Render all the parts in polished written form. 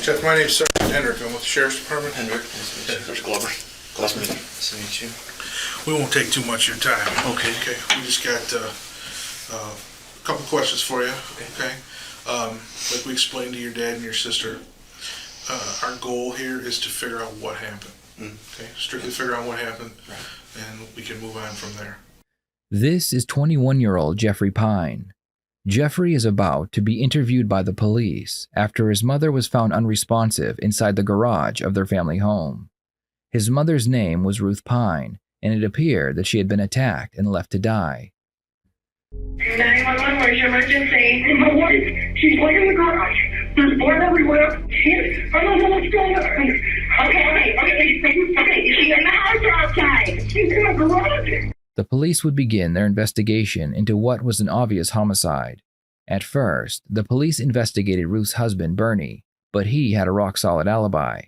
Jeff, my name's Sergeant Hendrick. I'm with the Sheriff's Department. Hendrick, nice to meet you. Mr. Glover. Glad to meet you. Nice to meet you. We won't take too much of your time. Okay. Okay. We just got a couple questions for you. Okay. Like we explained to your dad and your sister, our goal here is to figure out what happened. Okay. Strictly figure out what happened, and we can move on from there. This is 21-year-old Jeffrey Pine. Jeffrey is about to be interviewed by the police after his mother was found unresponsive inside the garage of their family home. His mother's name was Ruth Pine, and it appeared that she had been attacked and left to die. 911, where's your emergency? My wife, she's like in the garage. There's blood everywhere. I don't know what's going on. Okay. Is she in the house or outside? She's in the garage. The police would begin their investigation into what was an obvious homicide. At first, the police investigated Ruth's husband, Bernie, but he had a rock-solid alibi.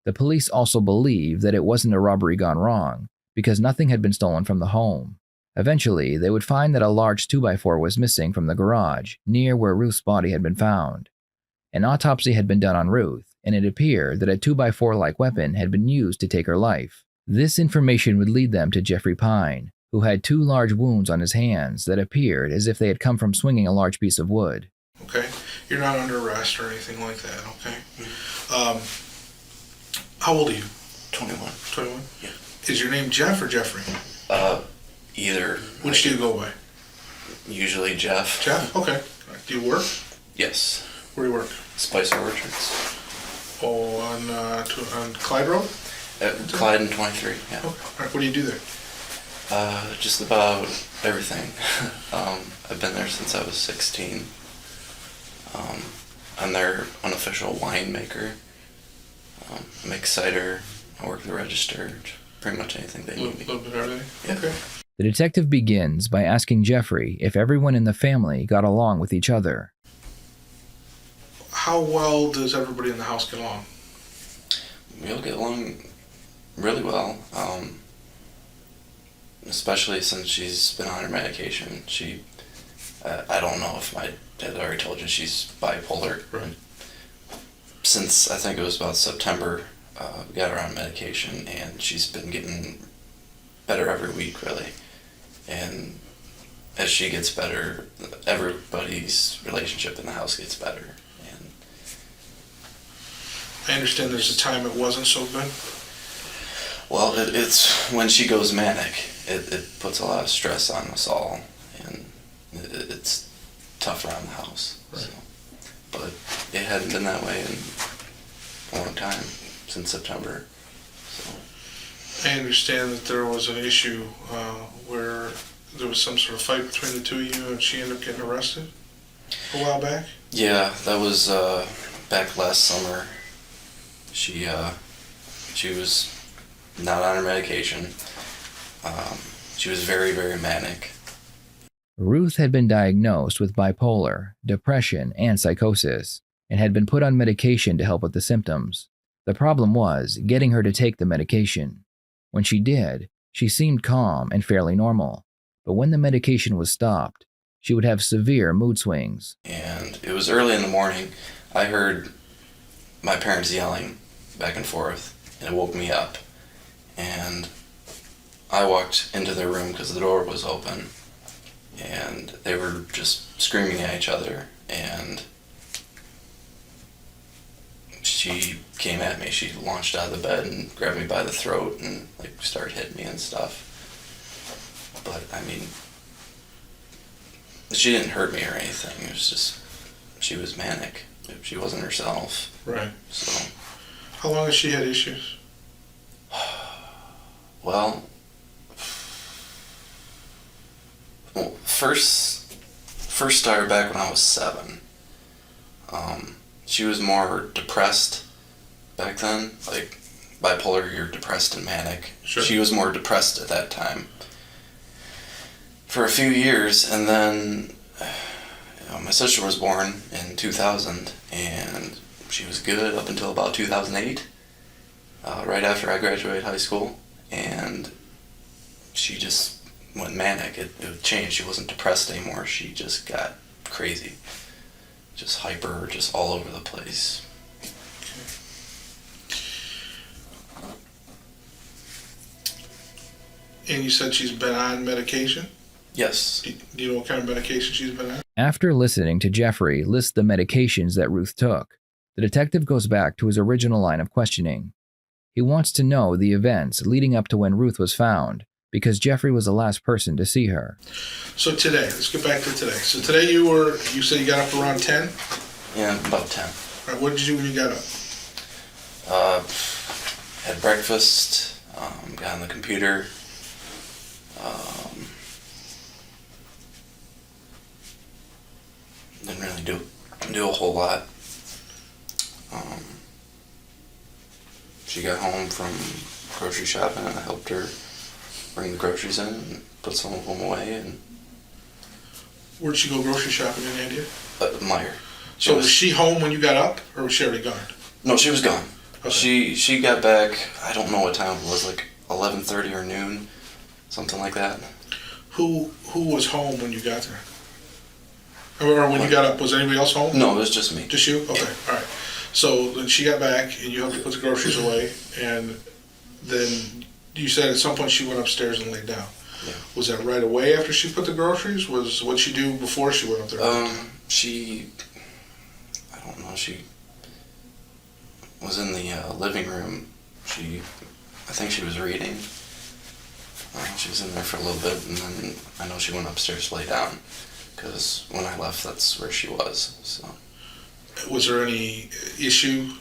The police also believed that it wasn't a robbery gone wrong, because nothing had been stolen from the home. Eventually, they would find that a large 2x4 was missing from the garage, near where Ruth's body had been found. An autopsy had been done on Ruth, and it appeared that a 2x4-like weapon had been used to take her life. This information would lead them to Jeffrey Pine, who had 2 large wounds on his hands that appeared as if they had come from swinging a large piece of wood. Okay. You're not under arrest or anything like that. Okay. How old are you? 21. 21? Yeah. Is your name Jeff or Jeffrey? Either. Which do you go by? Usually Jeff. Jeff? Okay. Do you work? Yes. Where do you work? Spice Orchards. Oh, on Clyde Road? Clyde and 23, yeah. Okay. All right. What do you do there? Just about everything. I've been there since I was 16. I'm their unofficial winemaker. I make cider. I work the register. Pretty much anything they need me. A little bit of everything? Yeah. Okay. The detective begins by asking Jeffrey if everyone in the family got along with each other. How well does everybody in the house get along? We all get along really well. Especially since she's been on her medication. I don't know if my dad already told you, she's bipolar. Right. Since I think it was about September, we got her on medication, and she's been getting better every week, really. And as she gets better, everybody's relationship in the house gets better. And I understand there's a time it wasn't so good. well, it's when she goes manic, it puts a lot of stress on us all, and it's tough around the house. Right. So. But it hadn't been that way in a long time, since September. So. I understand that there was an issue where there was some sort of fight between the two of you and she ended up getting arrested a while back? Yeah, that was back last summer. She was not on her medication. She was very, very manic. Ruth had been diagnosed with bipolar, depression, and psychosis, and had been put on medication to help with the symptoms. The problem was getting her to take the medication. When she did, she seemed calm and fairly normal, but when the medication was stopped, she would have severe mood swings. And it was early in the morning. I heard my parents yelling back and forth, and it woke me up. And I walked into their room because the door was open, and they were just screaming at each other, and she came at me. She launched out of the bed and grabbed me by the throat and started hitting me and stuff. But I mean, she didn't hurt me or anything. It was just, she was manic. She wasn't herself. Right. So. How long has she had issues? Well, first started back when I was 7. She was more depressed back then. Like bipolar, you're depressed and manic. Sure. She was more depressed at that time. For a few years, and then my sister was born in 2000, and she was good up until about 2008, right after I graduated high school, and she just went manic. It changed. She wasn't depressed anymore. She just got crazy. Just hyper, just all over the place. And you said she's been on medication? Yes. Do you know what kind of medication she's been on? After listening to Jeffrey list the medications that Ruth took, the detective goes back to his original line of questioning. He wants to know the events leading up to when Ruth was found, because Jeffrey was the last person to see her. So today, let's get back to today. So today you said you got up around 10? Yeah, about 10. All right, what did you do when you got up? Had breakfast, got on the computer. Didn't really do a whole lot. She got home from grocery shopping and I helped her bring the groceries in and put some of them away. And Where'd she go grocery shopping, any idea? Meyer. So was she home when you got up, or was she already gone? No, she was gone. Okay. She got back, I don't know what time it was, like 11:30 or noon, something like that. Who was home when you got there? Or when you got up, was anybody else home? No, it was just me. Just you? Okay, all right. So then she got back and you helped her put the groceries away, and then you said at some point she went upstairs and laid down. Yeah. Was that right away after she put the groceries? What'd she do before she went up there? I don't know, she was in the living room. I think she was reading. She was in there for a little bit, and then I know she went upstairs to lay down, because when I left, that's where she was, so. Was there any issue?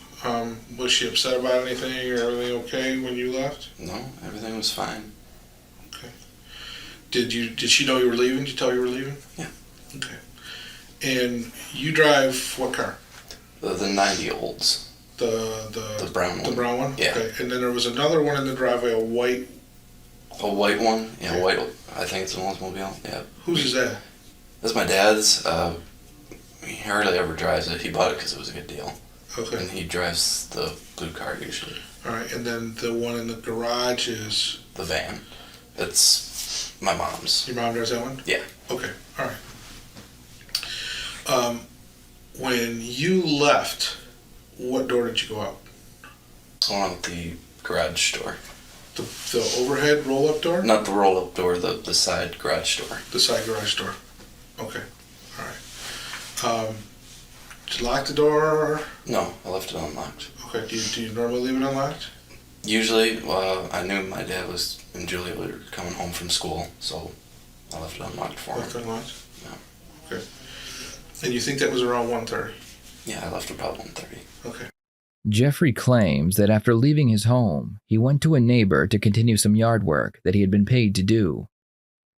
Was she upset about anything, or everything okay when you left? No, everything was fine. Okay. Did she know you were leaving? Did you tell her you were leaving? Yeah. Okay. And you drive what car? The 90 olds. The brown one. The brown one? Yeah. Okay. And then there was another one in the driveway, a white. A white one? Yeah, Okay. white. I think it's an Oldsmobile. Yeah. Whose is that? That's my dad's. He hardly ever drives it. He bought it because it was a good deal. Okay. And he drives the blue car usually. All right. And then the one in the garage is. The van. It's my mom's. Your mom drives that one? Yeah. Okay. All right. When you left, what door did you go out? I went out the garage door. The overhead roll-up door? Not the roll-up door, the side garage door. The side garage door. Okay. All right. Did you lock the door? No, I left it unlocked. Okay. Do you normally leave it unlocked? Usually, I knew my dad and Julia were coming home from school, so I left it unlocked for Left him. it unlocked? Yeah. Okay. And you think that was around 1:30? Yeah, I left about 1:30. Okay. Jeffrey claims that after leaving his home, he went to a neighbor to continue some yard work that he had been paid to do.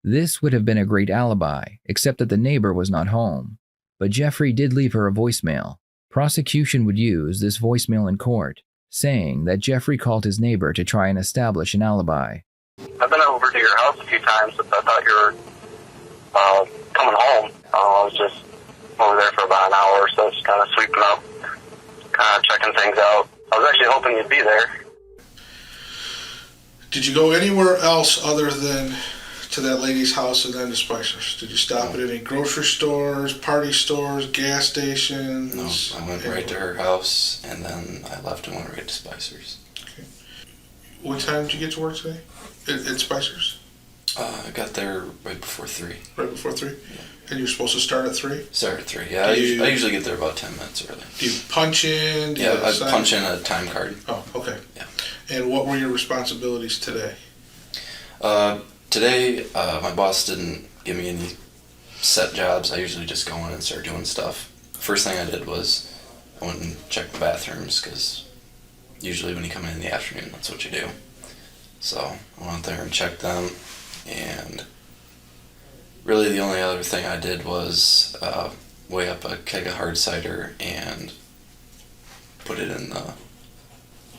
This would have been a great alibi, except that the neighbor was not home. But Jeffrey did leave her a voicemail. Prosecution would use this voicemail in court, saying that Jeffrey called his neighbor to try and establish an alibi. I've been over to your house a few times. I thought you were coming home. I was just over there for about an hour or so, just kind of sweeping up, kind of checking things out. I was actually hoping you'd be there. Did you go anywhere else other than to that lady's house and then to Spicer's? Did you stop at any grocery stores, party stores, gas stations? No, I went right to her house, and then I left and went right to Spicer's. Okay. What time did you get to work today? At Spicer's? I got there right before 3. Right before 3? Yeah. And you're supposed to start at 3? Started at 3, yeah. I usually get there about 10 minutes early. Do you punch in? Do you Yeah, I sign? punch in a time card. Oh, okay. Yeah. And what were your responsibilities today? Today, my boss didn't give me any set jobs. I usually just go in and start doing stuff. First thing I did was I went and checked the bathrooms, because usually when you come in the afternoon, that's what you do. So I went there and checked them, and really the only other thing I did was weigh up a keg of hard cider and put it in the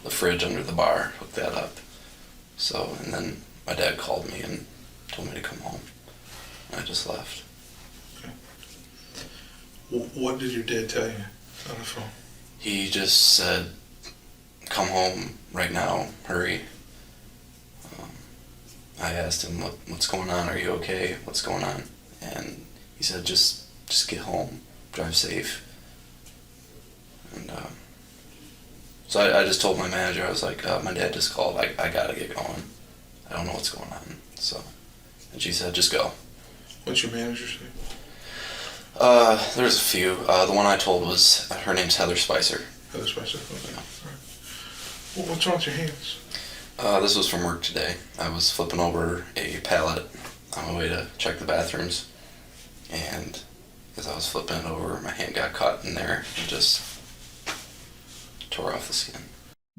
fridge under the bar, hook that up. So, and then my dad called me and told me to come home. And I just left. What did your dad tell you on the phone? He just said, come home right now, hurry. I asked him, what's going on? Are you okay? What's going on? And he said, just get home, drive safe. And so I just told my manager, I was like, my dad just called, I gotta get going. I don't know what's going on. So, and she said, just go. What's your manager's name? There's a few. The one I told was, her name's Heather Spicer. Heather Spicer? Okay. All right. Well, what's wrong with your hands? This was from work today. I was flipping over a pallet on my way to check the bathrooms, and as I was flipping it over, my hand got caught in there and just tore off the skin.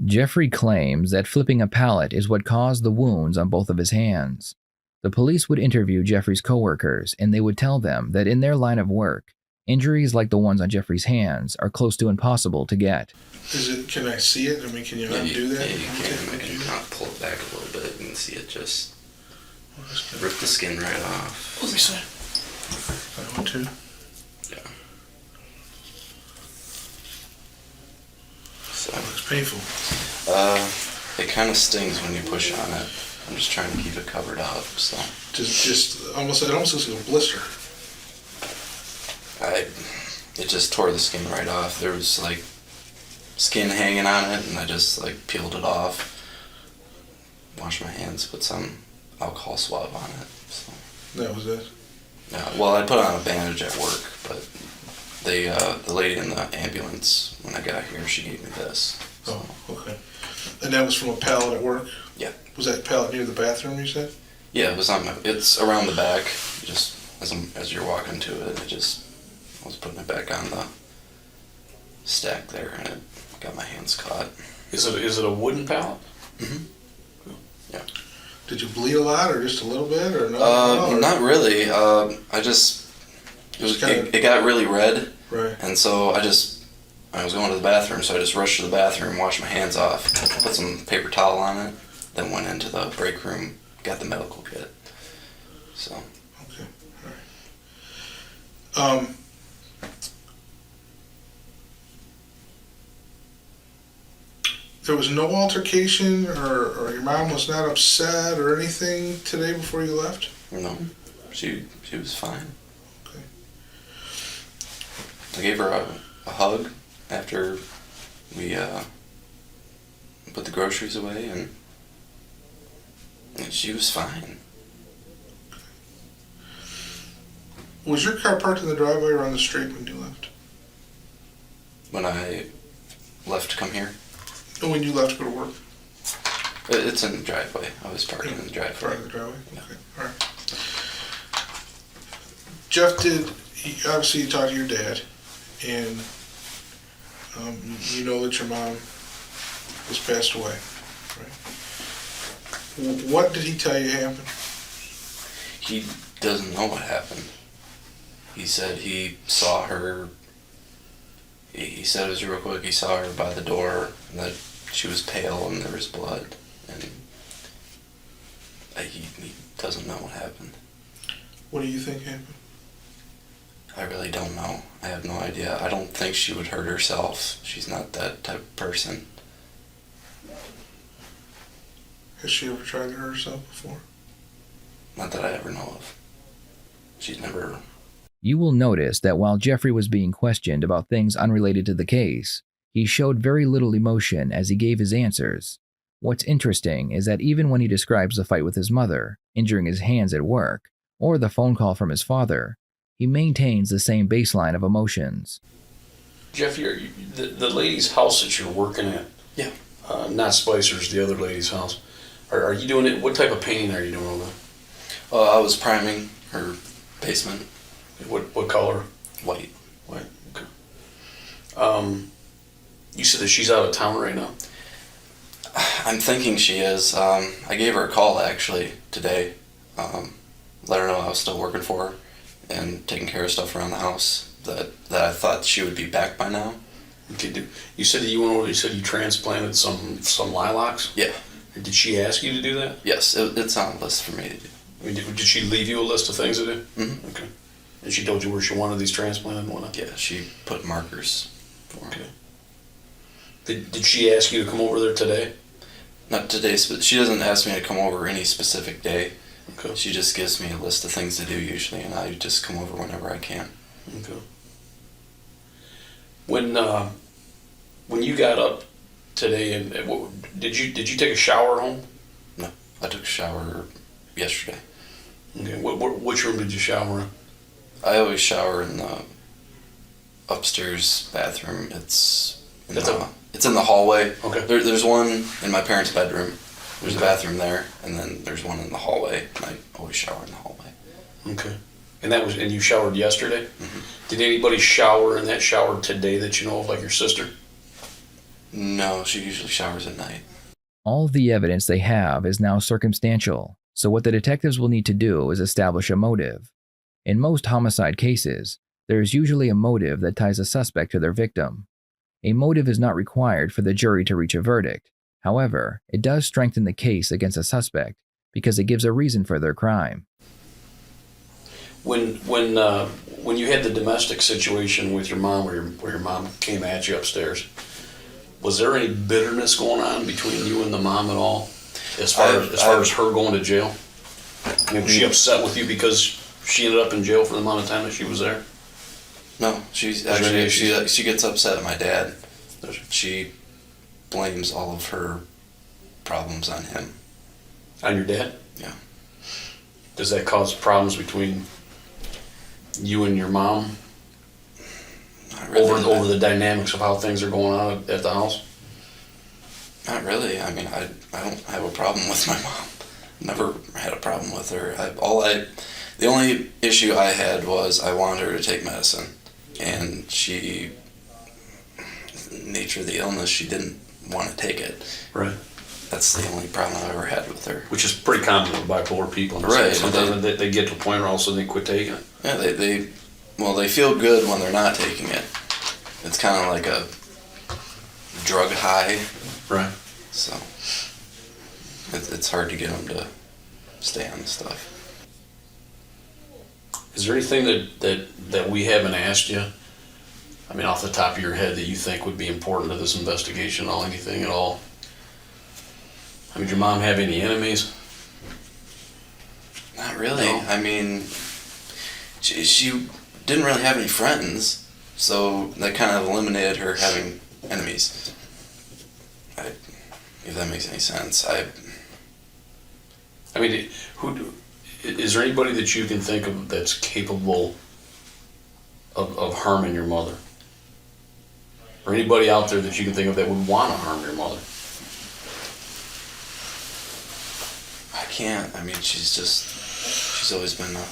Jeffrey claims that flipping a pallet is what caused the wounds on both of his hands. The police would interview Jeffrey's coworkers, and they would tell them that in their line of work, injuries like the ones on Jeffrey's hands are close to impossible to get. Can I see it? I mean, can you not do that? Yeah, you can. I can kind of pull it back a little bit and see it just rip the skin right off. Let me see. I want to. Yeah. So, That looks painful. it kind of stings when you push on it. I'm just trying to keep it covered up, so. It almost looks like a blister. It just tore the skin right off. There was like skin hanging on it, and I just like peeled it off, washed my hands, put some alcohol swab on it. So. That was it. Well, I put on a bandage at work, but the lady in the ambulance, when I got here, she gave me this. So. Oh, okay. And that was from a pallet at work? Yeah. Was that pallet near the bathroom, you said? Yeah, it's around the back. Just as you're walking to it, I was putting it back on the stack there, and it got my hands caught. Is it a wooden pallet? Mm-hmm. Yeah. Did you bleed a lot, or just a little bit, or no? Not really. It got really red, Right. and so I was going to the bathroom, so I just rushed to the bathroom, washed my hands off, put some paper towel on it, then went into the break room, got the medical kit. So. Okay. All right. There was no altercation, or your mom was not upset or anything today before you left? No, she was fine. Okay. I gave her a hug after we put the groceries away, and she was fine. Was your car parked in the driveway or on the street when you left? When I left to come here, And when you left to go to work? it's in the driveway. I was parking in the driveway. Parked in the driveway? Okay, all right. Jeff obviously you talked to your dad, and you know that your mom has passed away, right? What did he tell you happened? He doesn't know what happened. He said he saw her. He said it was real quick. He saw her by the door, and that she was pale and there was blood, and he doesn't know what happened. What do you think happened? I really don't know. I have no idea. I don't think she would hurt herself. She's not that type of person. Has she ever tried to hurt herself before? Not that I ever know of. She's never... You will notice that while Jeffrey was being questioned about things unrelated to the case, he showed very little emotion as he gave his answers. What's interesting is that even when he describes the fight with his mother, injuring his hands at work, or the phone call from his father, he maintains the same baseline of emotions. Jeff, the lady's house that you're working at, Yeah. Not Spicer's, the other lady's house, are you doing it? What type of painting are you doing over there? I was priming her basement. What color? White. White. Okay. You said that she's out of town right now. I'm thinking she is. I gave her a call actually today. Let her know I was still working for her and taking care of stuff around the house. That I thought she would be back by now. Okay. You said that you went over. You said you transplanted some lilacs. Yeah. Did she ask you to do that? Yes, it's on the list for me to do. I mean, did she leave you a list of things to do? Mm-hmm. Okay. And she told you where she wanted these transplanted and whatnot? Yeah, she put markers for me. Okay. Did she ask you to come over there today? Not today, but she doesn't ask me to come over any specific day. Okay. She just gives me a list of things to do usually, and I just come over whenever I can. Okay. When you got up today, and did you take a shower at home? No, I took a shower yesterday. Okay. Which room did you shower in? I always shower in the upstairs bathroom. It's in the hallway. Okay. There's one in my parents' bedroom. There's a bathroom there, and then there's one in the hallway. And I always shower in the hallway. Okay. And you showered yesterday? Mm-hmm. Did anybody shower in that shower today that you know of, like your sister? No, she usually showers at night. All of the evidence they have is now circumstantial, so what the detectives will need to do is establish a motive. In most homicide cases, there is usually a motive that ties a suspect to their victim. A motive is not required for the jury to reach a verdict. However, it does strengthen the case against a suspect because it gives a reason for their crime. When you had the domestic situation with your mom, where your mom came at you upstairs, was there any bitterness going on between you and the mom at all, as far as her going to jail? I mean, was she upset with you because she ended up in jail for the amount of time that she was there? No, she gets upset at my dad. She blames all of her problems on him. On your dad? Yeah. Does that cause problems between you and your mom? Not really. Over the dynamics of how things are going on at the house? Not really. I mean, I don't have a problem with my mom. Never had a problem with her. The only issue I had was I wanted her to take medicine, and nature of the illness, she didn't want to take it. Right. That's the only problem I've ever had with her. Which is pretty common with bipolar people. Right. Sometimes they get to a point where all of a sudden they quit taking it. Yeah, they feel good when they're not taking it. It's kind of like a drug high. Right. So it's hard to get them to stay on the stuff. Is there anything that we haven't asked you? I mean, off the top of your head, that you think would be important to this investigation? Anything at all? I mean, did your mom have any enemies? Not really. No. I mean, she didn't really have any friends, so that kind of eliminated her having enemies. If that makes any sense. I mean, is there anybody that you can think of that's capable of harming your mother? Or anybody out there that you can think of that would want to harm your mother? I can't. I mean, she's always been a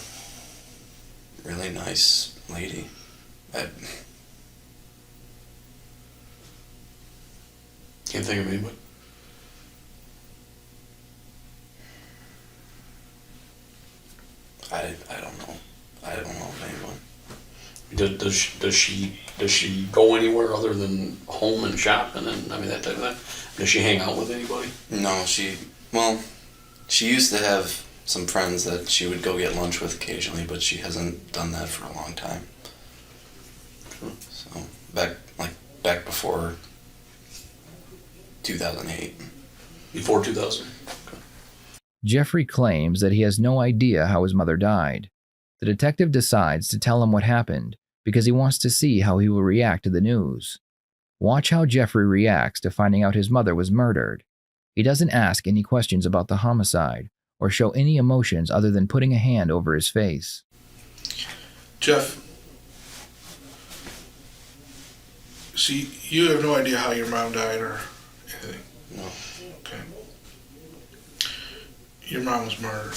really nice lady. Can't think of anybody. I don't know. I don't know of anyone. Does she go anywhere other than home and shopping and that type of thing? Does she hang out with anybody? No, she used to have some friends that she would go get lunch with occasionally, but she hasn't done that for a long time. So back before 2008. Before 2000? Okay. Jeffrey claims that he has no idea how his mother died. The detective decides to tell him what happened because he wants to see how he will react to the news. Watch how Jeffrey reacts to finding out his mother was murdered. He doesn't ask any questions about the homicide or show any emotions other than putting a hand over his face. Jeff, see, you have no idea how your mom died or anything? No. Okay. Your mom was murdered.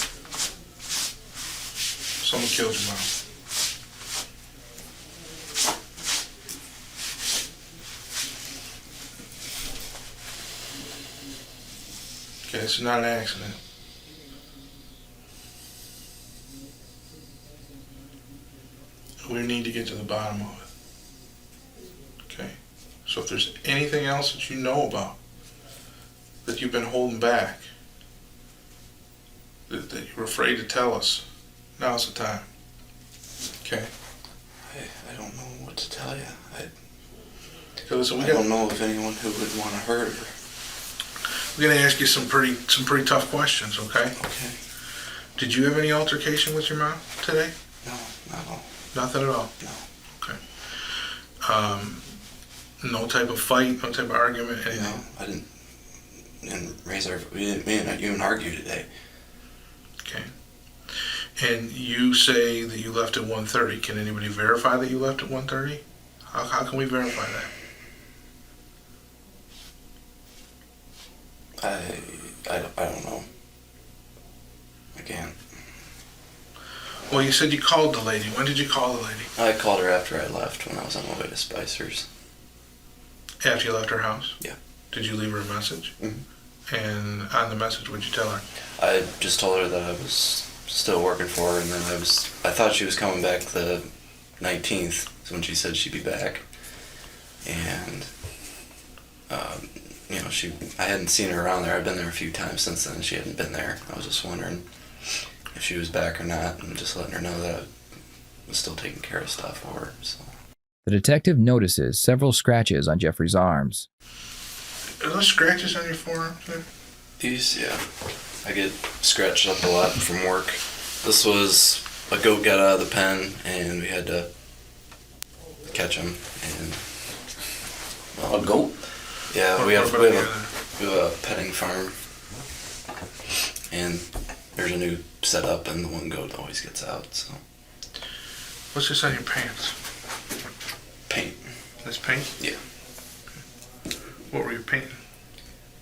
Someone killed your mom. Okay, it's not an accident. We need to get to the bottom of it. Okay? So if there's anything else that you know about that you've been holding back, that you're afraid to tell us, now's the time. Okay? I don't know what to tell you. So I don't know of anyone who would want to hurt her. We're going to ask you some pretty tough questions, okay? Okay. Did you have any altercation with your mom today? No, not at all. Nothing at all? No. Okay. No type of fight, no type of argument, anything? No, I didn't raise our... We didn't even argue today. Okay. And you say that you left at 1:30. Can anybody verify that you left at 1:30? How can we verify that? I don't know. I can't. Well, you said you called the lady. When did you call the lady? I called her after I left when I was on my way to Spicer's. After you left her house? Yeah. Did you leave her a message? Mm-hmm. And on the message, what'd you tell her? I just told her that I was still working for her, and then I thought she was coming back the 19th, when she said she'd be back. And, I hadn't seen her around there. I've been there a few times since then. She hadn't been there. I was just wondering if she was back or not, and just letting her know that I was still taking care of stuff for her. So. The detective notices several scratches on Jeffrey's arms. Are those scratches on your forearm? These, yeah. I get scratched up a lot from work. This was a goat got out of the pen, and we had to catch him. And A goat? yeah, we have a petting farm, and there's a new setup, and the one goat always gets out. So What's this on your pants? paint. This paint? Yeah. What were you painting?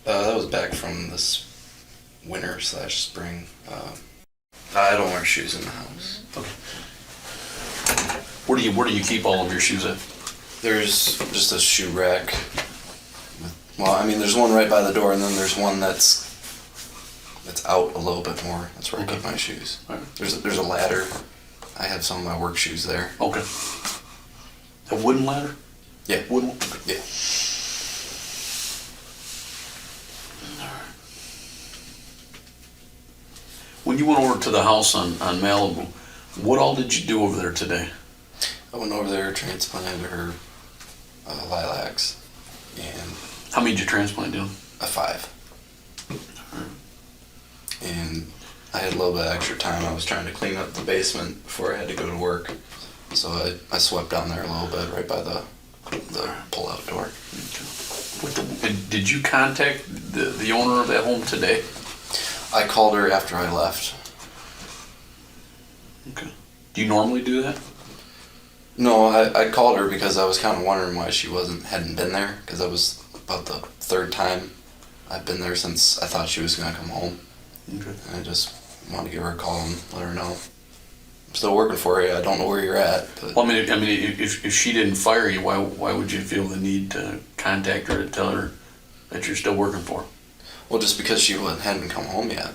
That was back from this winter/spring. I don't wear shoes in the house. Okay. Where do you keep all of your shoes at? There's just a shoe rack. Well, I mean, there's one right by the door, and then there's one that's out a little bit more. That's where I keep my shoes. Right. There's a ladder. I have some of my work shoes there. Okay. A wooden ladder? Yeah. Wooden one? Yeah. When you went over to the house on Malibu, what all did you do over there today? I went over there, transplanted her lilacs, and How many did you transplant, Dylan? a 5. And I had a little bit of extra time. I was trying to clean up the basement before I had to go to work. So I swept down there a little bit right by the pull-out door. Did you contact the owner of that home today? I called her after I left. Okay. Do you normally do that? No, I called her because I was kind of wondering why she hadn't been there, because that was about the 3rd time I've been there since I thought she was going to come home. Okay. And I just wanted to give her a call and let her know. I'm still working for you. I don't know where you're at. But Well, I mean, if she didn't fire you, why would you feel the need to contact her to tell her that you're still working for her? well, just because she hadn't come home yet.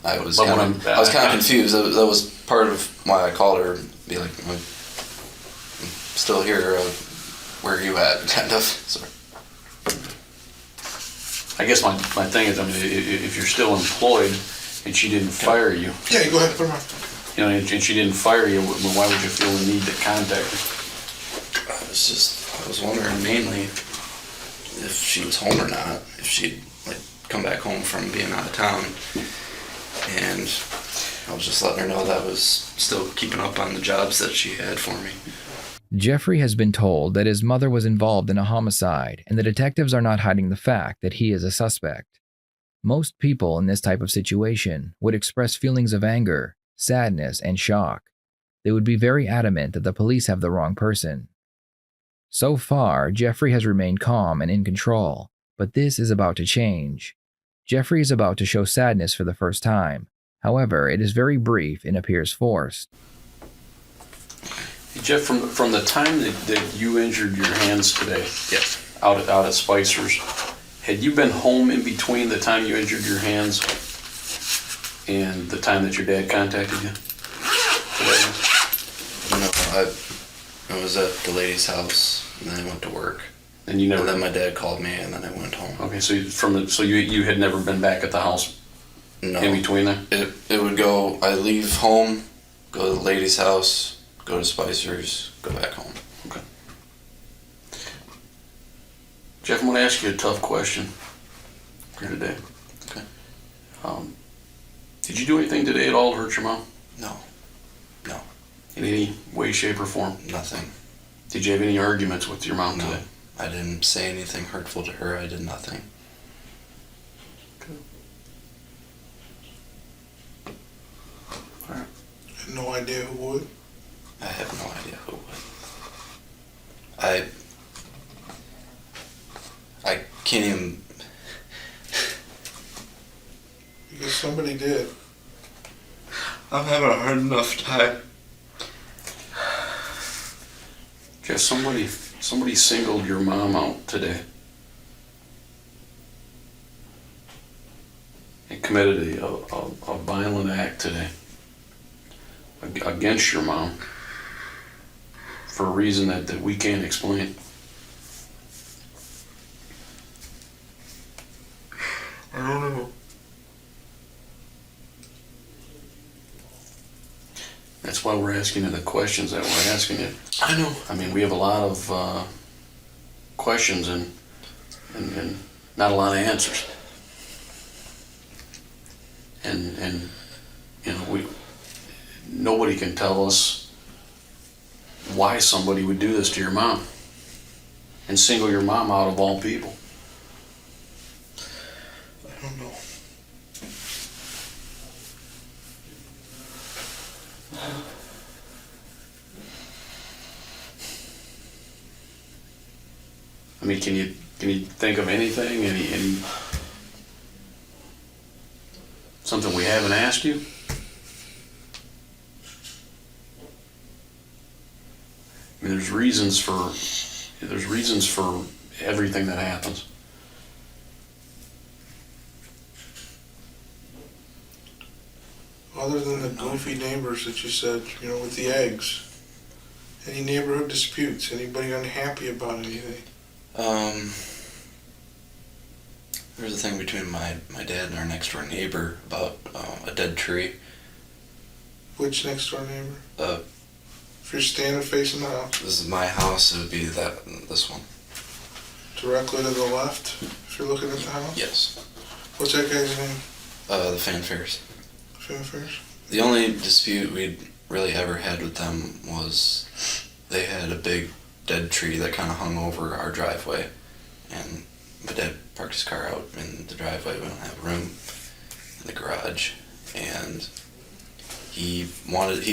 I was But kind when of confused. That was part of why I called her. Be like, I'm still here. Where are you at? Kind of. Sorry. I guess my thing is, I mean, if you're still employed and she didn't fire you, Yeah, go ahead, put them on. and she didn't fire you, why would you feel the need to contact her? I was wondering mainly if she was home or not. If she'd come back home from being out of town. And I was just letting her know that I was still keeping up on the jobs that she had for me. Jeffrey has been told that his mother was involved in a homicide, and the detectives are not hiding the fact that he is a suspect. Most people in this type of situation would express feelings of anger, sadness, and shock. They would be very adamant that the police have the wrong person. So far, Jeffrey has remained calm and in control, but this is about to change. Jeffrey is about to show sadness for the first time. However, it is very brief and appears forced. Hey, Jeff, from the time that you injured your hands today, Yes. out at Spicer's, had you been home in between the time you injured your hands and the time that your dad contacted you? Today? No, I was at the lady's house, and then I went to work. And you never. And then my dad called me, and then I went home. Okay, so you had never been back at the house No. in between there? It would go, I leave home, go to the lady's house, go to Spicer's, go back home. Okay. Jeff, I'm going to ask you a tough question here today. Okay. Did you do anything today at all to hurt your mom? No. In any way, shape, or form? Nothing. Did you have any arguments with your mom No. today? I didn't say anything hurtful to her. I did nothing. no idea who would? I have no idea who would. I can't even. Because somebody did. I'm having a hard enough time. Jeff, somebody singled your mom out today and committed a violent act today against your mom for a reason that we can't explain. I don't know. That's why we're asking you the questions that we're asking you. I know. I mean, we have a lot of questions and not a lot of answers. And you know, nobody can tell us why somebody would do this to your mom and single your mom out of all people. I don't know. I mean, can you think of anything? Any something we haven't asked you? I mean, there's reasons for everything that happens. Other than the goofy neighbors that you said, you know, with the eggs. Any neighborhood disputes? Anybody unhappy about anything? There's a thing between my dad and our next door neighbor about a dead tree. Which next door neighbor? Uh, If you're standing facing the house, This is my house. It would be this one. directly to the left, if you're looking at the house? Yes. What's that guy's name? The fanfares. Fanfares? The only dispute we'd really ever had with them was they had a big dead tree that kind of hung over our driveway, and my dad parked his car out in the driveway. We don't have room in the garage, and he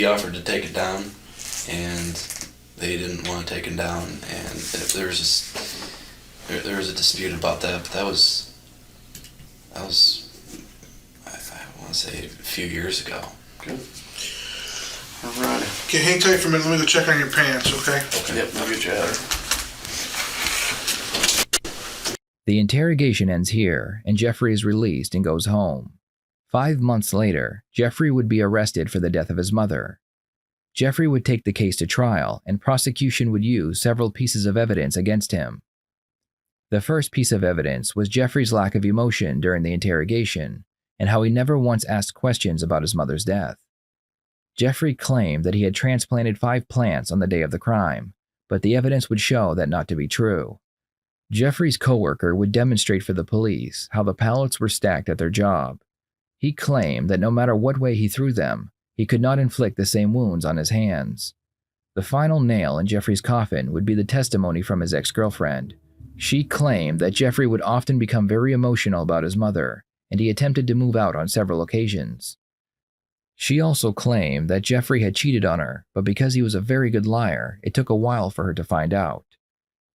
offered to take it down, and they didn't want to take it down, and there was a dispute about that. But that was I want to say a few years ago. Good. All right. Okay, hang tight for a minute. Let me go check on your pants, okay? Okay. Yep, I'll get you out of there. The interrogation ends here, and Jeffrey is released and goes home. 5 months later, Jeffrey would be arrested for the death of his mother. Jeffrey would take the case to trial, and prosecution would use several pieces of evidence against him. The first piece of evidence was Jeffrey's lack of emotion during the interrogation, and how he never once asked questions about his mother's death. Jeffrey claimed that he had transplanted 5 plants on the day of the crime, but the evidence would show that not to be true. Jeffrey's coworker would demonstrate for the police how the pallets were stacked at their job. He claimed that no matter what way he threw them, he could not inflict the same wounds on his hands. The final nail in Jeffrey's coffin would be the testimony from his ex-girlfriend. She claimed that Jeffrey would often become very emotional about his mother, and he attempted to move out on several occasions. She also claimed that Jeffrey had cheated on her, but because he was a very good liar, it took a while for her to find out.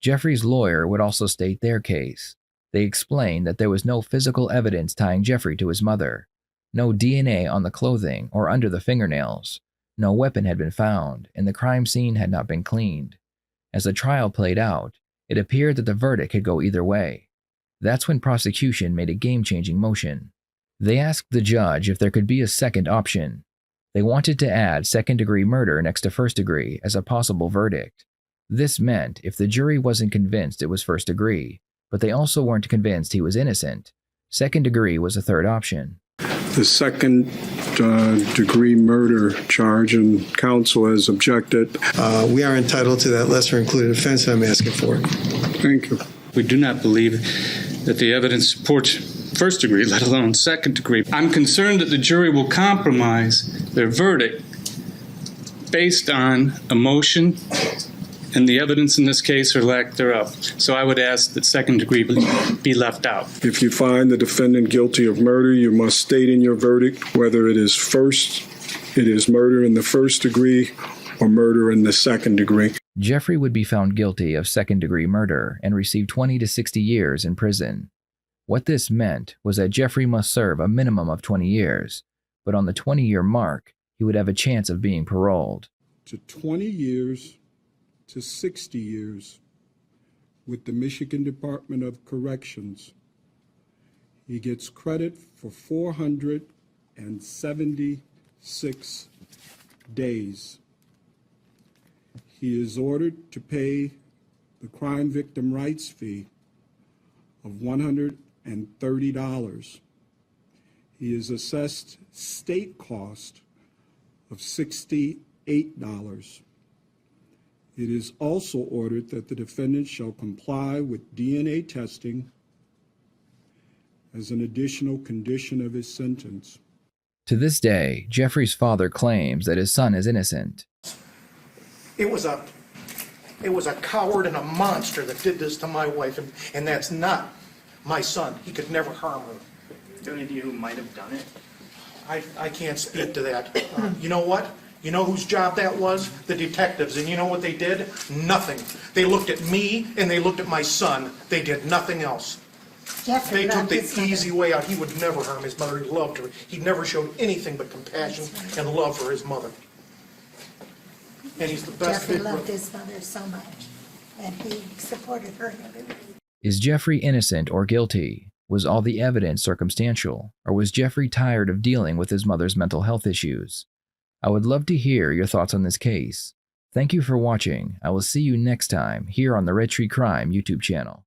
Jeffrey's lawyer would also state their case. They explained that there was no physical evidence tying Jeffrey to his mother. No DNA on the clothing or under the fingernails. No weapon had been found, and the crime scene had not been cleaned. As the trial played out, it appeared that the verdict could go either way. That's when prosecution made a game-changing motion. They asked the judge if there could be a second option. They wanted to add second-degree murder next to first-degree as a possible verdict. This meant if the jury wasn't convinced it was first-degree, but they also weren't convinced he was innocent, second-degree was a third option. The second-degree murder charge, and counsel has objected. We are entitled to that lesser included offense, and I'm asking for it. Thank you. We do not believe that the evidence supports first degree, let alone second degree. I'm concerned that the jury will compromise their verdict based on emotion and the evidence in this case or lack thereof. So I would ask that second degree be left out. If you find the defendant guilty of murder, you must state in your verdict whether it is first it is murder in the first degree or murder in the second degree. Jeffrey would be found guilty of second-degree murder and receive 20 to 60 years in prison. What this meant was that Jeffrey must serve a minimum of 20 years, but on the 20-year mark, he would have a chance of being paroled. To 20 years to 60 years with the Michigan Department of Corrections. He gets credit for 476 days. He is ordered to pay the crime victim rights fee of $130. He is assessed state cost of $68. It is also ordered that the defendant shall comply with DNA testing as an additional condition of his sentence. To this day, Jeffrey's father claims that his son is innocent. It was a coward and a monster that did this to my wife, and that's not my son. He could never harm her. Is there any idea who might have done it? I can't speak to that. You know what? You know whose job that was? The detectives. And you know what they did? Nothing. They looked at me and they looked at my son. They did nothing else. Jeffrey They took loved the his mother. easy way out. He would never harm his mother. He loved her. He never showed anything but compassion and love for his mother. And he's the best Jeffrey big loved brother. his mother so much, and he supported her in every way. Is Jeffrey innocent or guilty? Was all the evidence circumstantial, or was Jeffrey tired of dealing with his mother's mental health issues? I would love to hear your thoughts on this case. Thank you for watching. I will see you next time here on the Red Tree Crime YouTube channel.